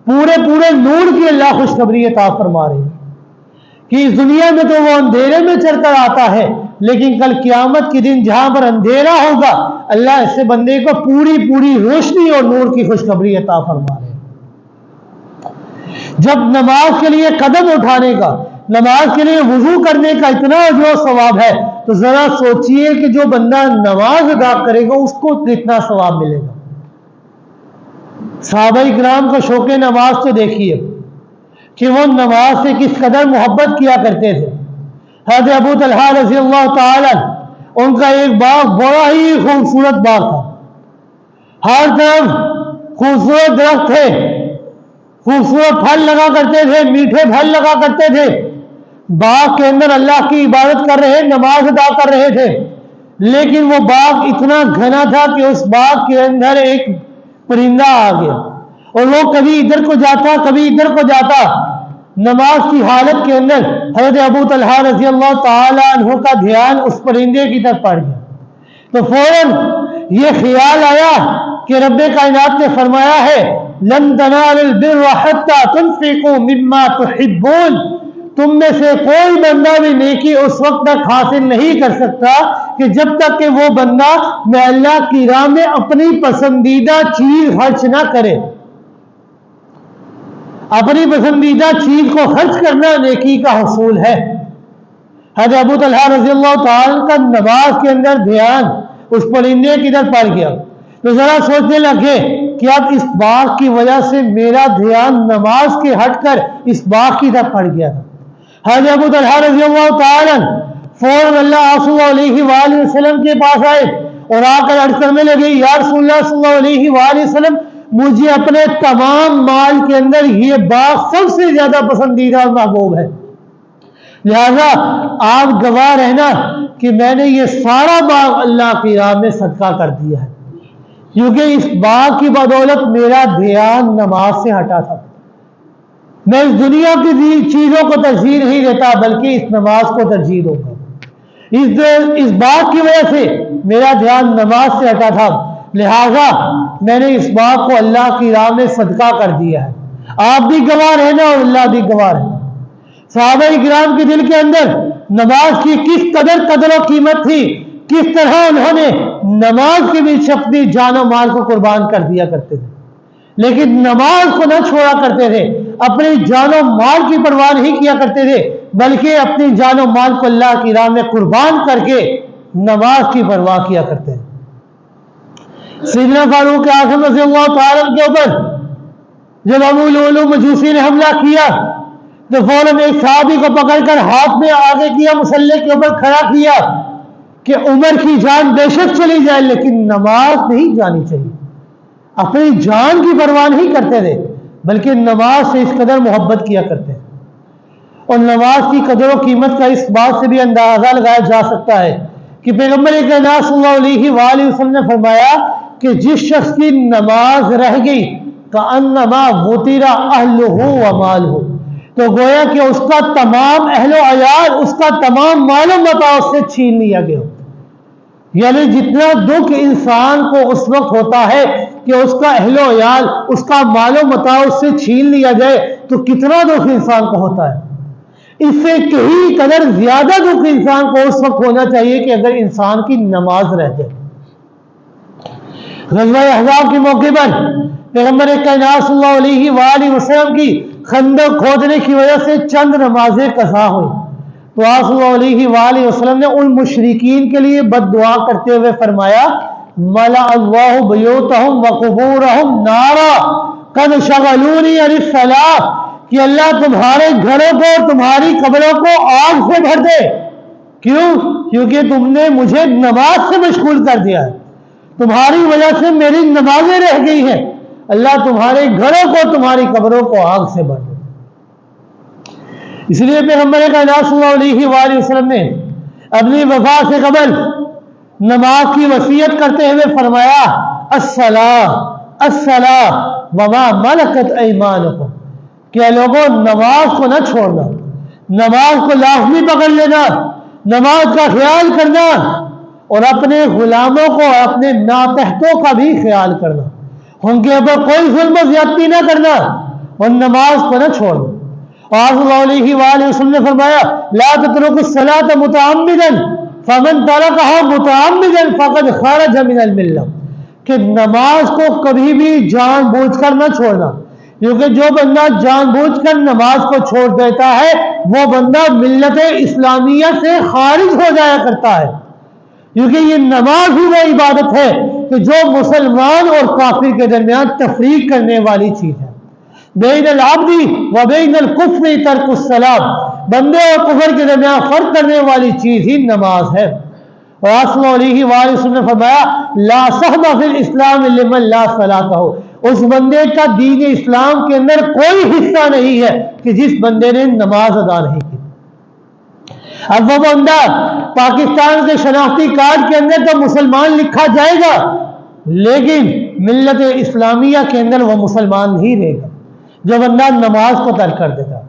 پورے نور کی اللہ خوشخبری عطا فرما رہے ہیں کہ اس دنیا میں تو وہ اندھیرے میں چل کر آتا ہے، لیکن کل قیامت کے دن جہاں پر اندھیرا ہوگا اللہ ایسے بندے کو پوری روشنی اور نور کی خوشخبری عطا فرما رہے ہیں۔ جب نماز کے لیے قدم اٹھانے کا، نماز کے لیے وضو کرنے کا اتنا جو ثواب ہے تو ذرا سوچئے کہ جو بندہ نماز ادا کرے گا اس کو کتنا ثواب ملے گا۔ صحابہ کرام کو شوق نماز تو دیکھیے کہ وہ نماز سے کس قدر محبت کیا کرتے تھے۔ حضرت ابو طلحہ رضی اللہ تعالی ان کا ایک باغ بڑا ہی خوبصورت باغ تھا، ہر طرف خوبصورت درخت تھے، خوبصورت پھل لگا کرتے تھے، میٹھے پھل لگا کرتے تھے، باغ کے اندر اللہ کی عبادت کر رہے، نماز ادا کر رہے تھے، لیکن وہ باغ اتنا گھنا تھا کہ اس باغ کے اندر ایک پرندہ آ گیا اور وہ کبھی ادھر کو جاتا کبھی ادھر کو جاتا۔ نماز کی حالت کے اندر حضرت ابو طلحہ رضی اللہ تعالی عنہ کا دھیان اس پرندے کی طرف پڑ گیا، تو فوراً یہ خیال آیا کہ رب کائنات نے فرمایا ہے لن تنالوا البر حتى تنفقوا مما تحبون، تم میں سے کوئی بندہ بھی نیکی اس وقت تک حاصل نہیں کر سکتا کہ جب تک کہ وہ بندہ میں اللہ کی راہ میں اپنی پسندیدہ چیز خرچ نہ کرے۔ اپنی پسندیدہ چیز کو خرچ کرنا نیکی کا حصول ہے۔ حضرت ابو طلحہ رضی اللہ تعالیٰ کا نماز کے اندر دھیان اس پرندے کی طرف پڑ گیا، تو ذرا سوچنے لگے کہ اب اس باغ کی وجہ سے میرا دھیان نماز کے ہٹ کر اس باغ کی طرف پڑ گیا تھا۔ حضرت ابو طلحہ رضی اللہ تعالیٰ فوراً اللہ صلی اللہ علیہ وآلہ وسلم کے پاس آئے اور آ کر عرض کرنے لگے یا رسول اللہ صلی اللہ علیہ وآلہ وسلم، مجھے اپنے تمام مال کے اندر یہ باغ سب سے زیادہ پسندیدہ اور محبوب ہے، لہذا آپ گواہ رہنا کہ میں نے یہ سارا باغ اللہ کی راہ میں صدقہ کر دیا ہے، کیونکہ اس باغ کی بدولت میرا دھیان نماز سے ہٹا تھا۔ میں اس دنیا کی چیزوں کو ترجیح نہیں دیتا بلکہ اس نماز کو ترجیح دوں گا۔ اس باغ کی وجہ سے میرا دھیان نماز سے ہٹا تھا، لہذا میں نے اس باغ کو اللہ کی راہ میں صدقہ کر دیا ہے۔ آپ بھی گواہ رہنا اور اللہ بھی گواہ رہنا۔ صحابہ کرام کے دل کے اندر نماز کی کس قدر و قیمت تھی، کس طرح انہوں نے نماز کے بیچ اپنی جان و مال کو قربان کر دیا کرتے تھے، لیکن نماز کو نہ چھوڑا کرتے تھے، اپنی جان و مال کی پرواہ نہیں کیا کرتے تھے بلکہ اپنی جان و مال کو اللہ کی راہ میں قربان کر کے نماز کی پرواہ کیا کرتے ہیں۔ سیدنا فاروق اعظم رضی اللہ تعالیٰ کے اوپر جب ابو لؤلؤ مجوسی نے حملہ کیا تو فوراً ایک صحابی کو پکڑ کر ہاتھ میں آگے کیا، مسلح کے اوپر کھڑا کیا کہ عمر کی جان بے شک چلی جائے لیکن نماز نہیں جانی چاہیے۔ اپنی جان کی پرواہ نہیں کرتے تھے بلکہ نماز سے اس قدر محبت کیا کرتے ہیں۔ اور نماز کی قدر و قیمت کا اس بات سے بھی اندازہ لگایا جا سکتا ہے کہ پیغمبر کائنات صلی اللہ علیہ وآلہ وسلم نے فرمایا کہ جس شخص کی نماز رہ گئی کأنما وطر اہلہ ومالہ، تو گویا کہ اس کا تمام اہل و عیال، اس کا تمام مال و متاع اس سے چھین لیا گیا۔ یعنی جتنا دکھ انسان کو اس وقت ہوتا ہے کہ اس کا اہل و عیال، اس کا مال و متاع اس سے چھین لیا جائے تو کتنا دکھ انسان کو ہوتا ہے، اس سے کئی قدر زیادہ دکھ انسان کو اس وقت ہونا چاہیے کہ اگر انسان کی نماز رہ جائے۔ غزوہ احزاب کے موقع پر پیغمبر کائنات صلی اللہ علیہ وآلہ وسلم کی خندق کھودنے کی وجہ سے چند نمازیں قضا ہوئی، تو آپ صلی اللہ علیہ وآلہ وسلم نے ان مشرکین کے لیے بد دعا کرتے ہوئے فرمایا ملأ اللہ بیوتہم وقبورہم نارا قد شغلونی عن الصلاۃ، کہ اللہ تمہارے گھروں کو اور تمہاری قبروں کو آگ سے بھر دے۔ کیوں؟ کیونکہ تم نے مجھے نماز سے مشغول کر دیا ہے، تمہاری وجہ سے میری نمازیں رہ گئی ہیں، اللہ تمہارے گھروں کو تمہاری قبروں کو آگ سے بھر دے۔ اس لیے پیغمبر کائنات صلی اللہ علیہ وآلہ وسلم نے اپنی وفات سے قبل نماز کی وصیت کرتے ہوئے فرمایا الصلاۃ الصلاۃ وما ملکت ایمانکم، کہ لوگوں نماز کو نہ چھوڑنا، نماز کو لازمی پکڑ لینا، نماز کا خیال کرنا اور اپنے غلاموں کو، اپنے ناتحتوں کا بھی خیال کرنا، ان کے اوپر کوئی ظلم و زیادتی نہ کرنا اور نماز کو نہ چھوڑنا۔ اور صلی اللہ علیہ وآلہ وسلم نے فرمایا لا تترکوا الصلاۃ متعمدا فمن ترکها متعمدا فقد خرج من الملہ، کہ نماز کو کبھی بھی جان بوجھ کر نہ چھوڑنا، کیونکہ جو بندہ جان بوجھ کر نماز کو چھوڑ دیتا ہے وہ بندہ ملت اسلامیہ سے خارج ہو جایا کرتا ہے، کیونکہ یہ نماز ہی وہ عبادت ہے کہ جو مسلمان اور کافر کے درمیان تفریق کرنے والی چیز ہے۔ بین العبد و بین الکفر ترک الصلاۃ، بندے اور کفر کے درمیان فرق کرنے والی چیز ہی نماز ہے۔ اور آپ صلی اللہ علیہ وآلہ وسلم نے فرمایا لا سہم فی الاسلام لمن لا صلاۃ ہو، اس بندے کا دین اسلام کے اندر کوئی حصہ نہیں ہے کہ جس بندے نے نماز ادا نہیں کی۔ اب وہ بندہ پاکستان کے شناختی کارڈ کے اندر تو مسلمان لکھا جائے گا، لیکن ملت اسلامیہ کے اندر وہ مسلمان نہیں رہے گا جو بندہ نماز کو ترک کر دیتا،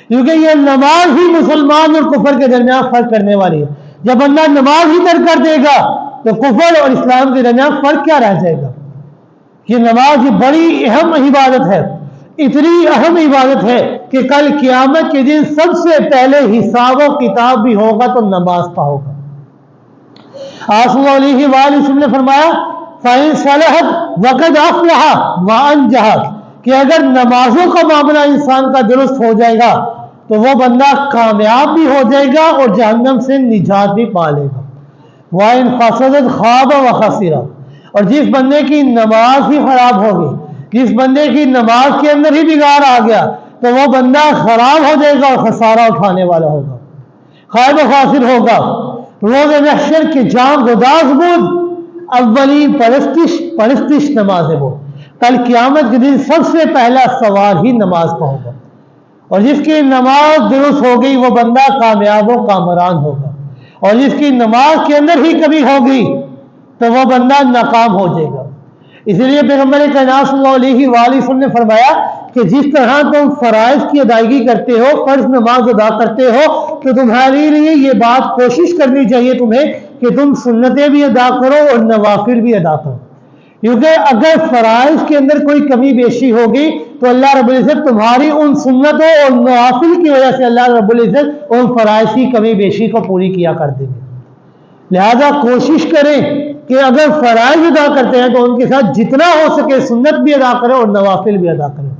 کیونکہ یہ نماز ہی مسلمان اور کفر کے درمیان فرق کرنے والی ہے۔ جب بندہ نماز ہی ترک کر دے گا تو کفر اور اسلام کے درمیان فرق کیا رہ جائے گا؟ یہ نماز یہ بڑی اہم عبادت ہے، اتنی اہم عبادت ہے کہ کل قیامت کے دن سب سے پہلے حساب و کتاب بھی ہوگا تو نماز کا ہوگا۔ آپ صلی اللہ علیہ وآلہ وسلم نے فرمایا فَإِن صَلَحَتْ وَقَدْ أَفْلَحَ وَأَنجَحَتْ کہ اگر نمازوں کا معاملہ انسان کا درست ہو جائے گا تو وہ بندہ کامیاب بھی ہو جائے گا اور جہنم سے نجات بھی پا لے گا۔ وَإِن فَسَدَتْ خَابَ وَخَسِرَ اور جس بندے کی نماز ہی خراب ہوگی، جس بندے کی نماز کے اندر ہی بگاڑ آ گیا تو وہ بندہ خراب ہو جائے گا اور خسارہ اٹھانے والا ہوگا، خائب و خاسر ہوگا۔ روز محشر کے جاں گداز بود اولین پرستش نماز ہے وہ، کل قیامت کے دن سب سے پہلا سوال ہی نماز کا ہوگا، اور جس کی نماز درست ہو گئی وہ بندہ کامیاب و کامران ہوگا، اور جس کی نماز کے اندر ہی کمی ہوگی تو وہ بندہ ناکام ہو جائے گا۔ اسی لیے پیغمبر کائنات صلی اللہ علیہ وآلہ وسلم نے فرمایا کہ جس طرح تم فرائض کی ادائیگی کرتے ہو، فرض نماز ادا کرتے ہو، تو تمہارے لیے یہ بات کوشش کرنی چاہیے تمہیں کہ تم سنتیں بھی ادا کرو اور نوافل بھی ادا کرو، کیونکہ اگر فرائض کے اندر کوئی کمی بیشی ہوگی تو اللہ رب العزت تمہاری ان سنتوں اور نوافل کی وجہ سے اللہ رب العزت ان فرائض کی کمی بیشی کو پوری کیا کر دیں گے۔ لہذا کوشش کریں کہ اگر فرائض ادا کرتے ہیں تو ان کے ساتھ جتنا ہو سکے سنت بھی ادا کریں اور نوافل بھی ادا کریں۔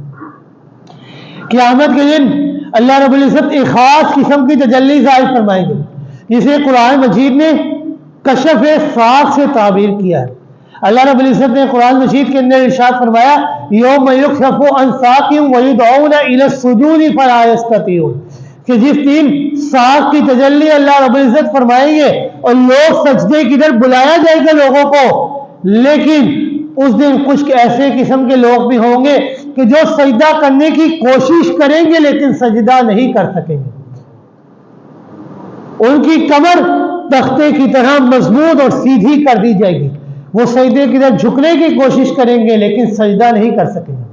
قیامت کے دن اللہ رب العزت ایک خاص قسم کی تجلی ظاہر فرمائیں گے جسے قرآن مجید نے کشف ساق سے تعبیر کیا ہے۔ اللہ رب العزت نے قرآن مجید کے اندر ارشاد فرمایا یوم یکشف عن ساق ویدعون الی السجود فلا یستطیعون کہ جس دن ساق کی تجلی اللہ رب العزت فرمائیں گے اور لوگ سجدے کی طرف بلایا جائے گا لوگوں کو، لیکن اس دن کچھ ایسے قسم کے لوگ بھی ہوں گے کہ جو سجدہ کرنے کی کوشش کریں گے لیکن سجدہ نہیں کر سکیں گے، ان کی کمر تختے کی طرح مضبوط اور سیدھی کر دی جائے گی، وہ سجدے کی طرف جھکنے کی کوشش کریں گے لیکن سجدہ نہیں کر سکیں گے۔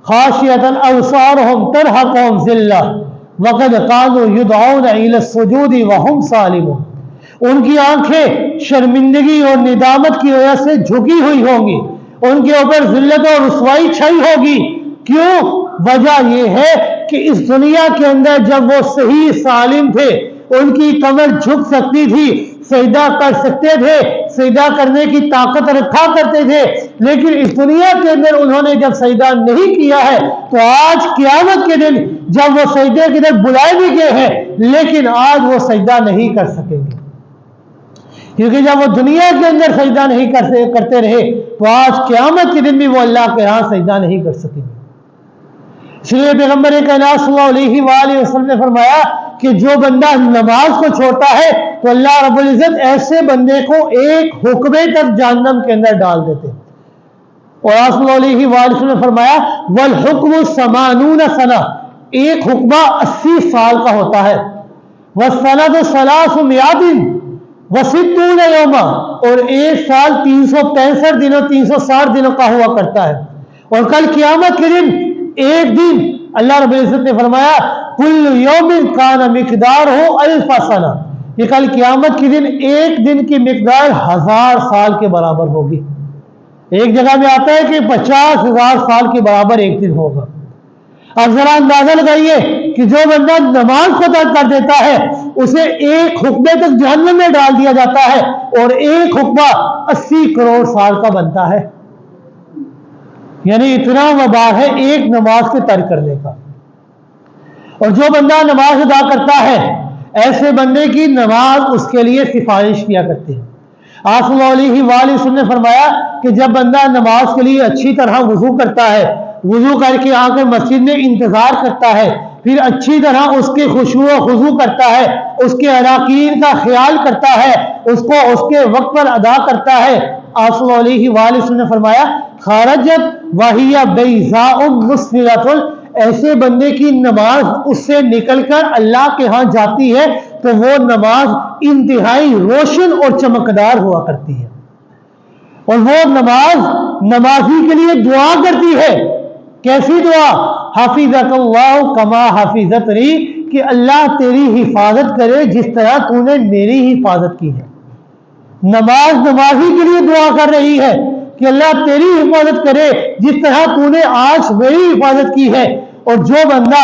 خاشعۃ ابصارہم ترہقہم ذلہ وقد كانوا يدعون الى السجود وهم سالمون ان کی آنکھیں شرمندگی اور ندامت کی وجہ سے جھکی ہوئی ہوں گی، ان کے اوپر ذلت اور رسوائی چھائی ہوگی۔ کیوں؟ وجہ یہ ہے کہ اس دنیا کے اندر جب وہ صحیح سالم تھے ان کی کمر جھک سکتی تھی، سجدہ کر سکتے تھے، سجدہ کرنے کی طاقت رکھا کرتے تھے، لیکن اس دنیا کے اندر انہوں نے جب سجدہ نہیں کیا ہے تو آج قیامت کے دن جب وہ سجدے کی طرف بلائے بھی گئے ہیں لیکن آج وہ سجدہ نہیں کر سکیں گے، کیونکہ جب وہ دنیا کے اندر سجدہ نہیں کرتے رہے تو آج قیامت کے دن بھی وہ اللہ کے ہاں سجدہ نہیں کر سکیں گے۔ اس لیے پیغمبر کائنات صلی اللہ علیہ وآلہ وسلم نے فرمایا کہ جو بندہ نماز کو چھوڑتا ہے تو اللہ رب العزت ایسے بندے کو ایک حقبے تک جہنم کے اندر ڈال دیتے، اور آپ صلی اللہ علیہ وآلہ وسلم نے فرمایا والحکم 80 سنہ ایک حقبہ 80 سال کا ہوتا ہے، والسنۃ 360 و60 یوما اور ایک سال 365 دنوں 360 دنوں کا ہوا کرتا ہے، اور کل قیامت کے دن ایک دن اللہ رب العزت نے فرمایا کل یوم کان مقدارہ 1000 سنہ یہ کل قیامت کے دن ایک دن کی مقدار 1000 سال کے برابر ہوگی۔ ایک جگہ میں آتا ہے کہ 50,000 سال کے برابر ایک دن ہوگا۔ اب ذرا اندازہ لگائیے کہ جو بندہ نماز کو ترک کر دیتا ہے اسے ایک حقبے تک جہنم میں ڈال دیا جاتا ہے، اور ایک حقبہ 80 کروڑ سال کا بنتا ہے، یعنی اتنا وبال ہے ایک نماز کے ترک کرنے کا۔ اور جو بندہ نماز ادا کرتا ہے ایسے بندے کی نماز اس کے لیے سفارش کیا کرتی ہے۔ آپ صلی اللہ علیہ وآلہ وسلم نے فرمایا کہ جب بندہ نماز کے لیے اچھی طرح وضو کرتا ہے، وضو کر کے آ کر مسجد میں انتظار کرتا ہے، پھر اچھی طرح اس کے خشوع و خضوع کرتا ہے، اس کے اراکین کا خیال کرتا ہے، اس کو اس کے وقت پر ادا کرتا ہے۔ آپ صلی اللہ علیہ وآلہ وسلم نے فرمایا خرجت وہی بیضاء مسفرۃ، ایسے بندے کی نماز اس سے نکل کر اللہ کے ہاں جاتی ہے تو وہ نماز انتہائی روشن اور چمکدار ہوا کرتی ہے، اور وہ نماز نمازی کے لیے دعا کرتی ہے۔ کیسی دعا؟ حفظک اللہ کما حفظتنی، کہ اللہ تیری حفاظت کرے جس طرح تو نے میری حفاظت کی ہے۔ نماز نمازی کے لیے دعا کر رہی ہے کہ اللہ تیری حفاظت کرے جس طرح تو نے آج میری حفاظت کی ہے۔ اور جو بندہ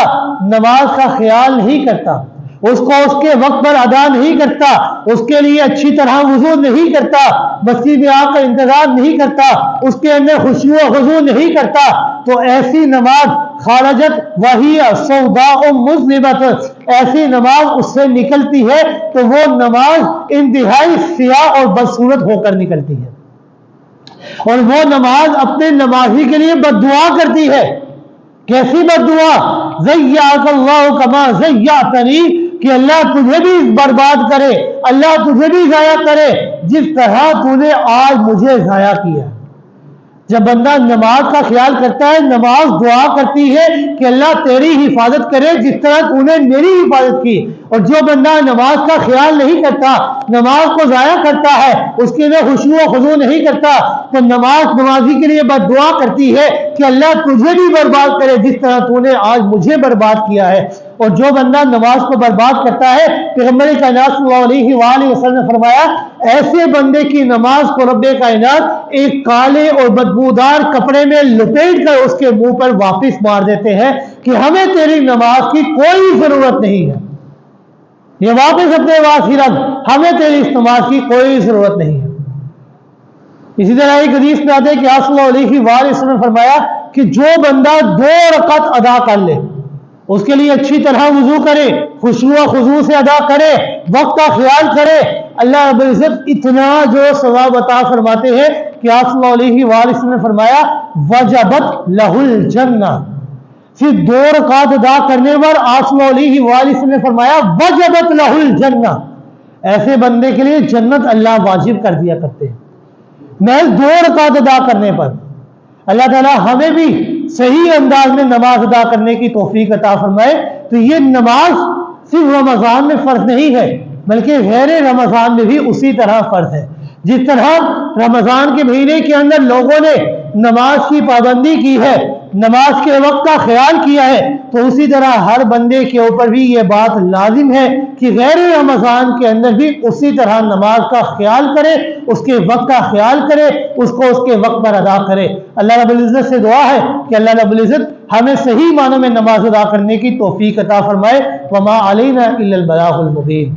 نماز کا خیال نہیں کرتا، اس کو اس کے وقت پر ادا نہیں کرتا، اس کے لیے اچھی طرح وضو نہیں کرتا، مسجد میں آ کر انتظار نہیں کرتا، اس کے اندر خشوع و خضوع نہیں کرتا، تو ایسی نماز خرجت وہی سوداء مظلمۃ، ایسی نماز اس سے نکلتی ہے تو وہ نماز انتہائی سیاہ اور بدصورت ہو کر نکلتی ہے، اور وہ نماز اپنے نمازی کے لیے بد دعا کرتی ہے۔ کیسی بد دعا؟ زیّاک اللہ کما زیّعتنی، کہ اللہ تجھے بھی برباد کرے، اللہ تجھے بھی ضائع کرے جس طرح تو نے آج مجھے ضائع کیا۔ جب بندہ نماز کا خیال کرتا ہے، نماز دعا کرتی ہے کہ اللہ تیری حفاظت کرے جس طرح تو نے میری حفاظت کی۔ اور جو بندہ نماز کا خیال نہیں کرتا، نماز کو ضائع کرتا ہے، اس کے لیے خشوع و خضوع نہیں کرتا، تو نماز نمازی کے لیے بد دعا کرتی ہے کہ اللہ تجھے بھی برباد کرے جس طرح تو نے آج مجھے برباد کیا ہے۔ اور جو بندہ نماز کو برباد کرتا ہے، پیغمبر کائنات صلی اللہ علیہ وآلہ وسلم نے فرمایا ایسے بندے کی نماز کو رب کائنات ایک کالے اور بدبودار کپڑے میں لپیٹ کر اس کے منہ پر واپس مار دیتے ہیں کہ ہمیں تیری نماز کی کوئی ضرورت نہیں ہے، یہ واپس اپنے واسی رکھ، ہمیں تیری اس نماز کی کوئی ضرورت نہیں ہے۔ اسی طرح ایک حدیث میں آتے ہیں کہ آپ صلی اللہ علیہ وآلہ وسلم نے فرمایا کہ جو بندہ 2 رکعت ادا کر لے، اس کے لیے اچھی طرح وضو کرے، خشوع و خضوع سے ادا کرے، وقت کا خیال کرے، اللہ رب العزت اتنا جو ثواب عطا فرماتے ہیں کہ آپ صلی اللہ علیہ وآلہ وسلم نے فرمایا وجبت لہ الجنہ، صرف 2 رکعت ادا کرنے پر آپ صلی اللہ علیہ وآلہ وسلم نے فرمایا وجبت لہ الجنہ، ایسے بندے کے لیے جنت اللہ واجب کر دیا کرتے ہیں محض 2 رکعت ادا کرنے پر۔ اللہ تعالیٰ ہمیں بھی صحیح انداز میں نماز ادا کرنے کی توفیق عطا فرمائے۔ تو یہ نماز صرف رمضان میں فرض نہیں ہے، بلکہ غیر رمضان میں بھی اسی طرح فرض ہے۔ جس طرح رمضان کے مہینے کے اندر لوگوں نے نماز کی پابندی کی ہے، نماز کے وقت کا خیال کیا ہے، تو اسی طرح ہر بندے کے اوپر بھی یہ بات لازم ہے کہ غیر رمضان کے اندر بھی اسی طرح نماز کا خیال کرے، اس کے وقت کا خیال کرے، اس کو اس کے وقت پر ادا کرے۔ اللہ رب العزت سے دعا ہے کہ اللہ رب العزت ہمیں صحیح معنوں میں نماز ادا کرنے کی توفیق عطا فرمائے۔ وما علینا الا البلاغ المبین۔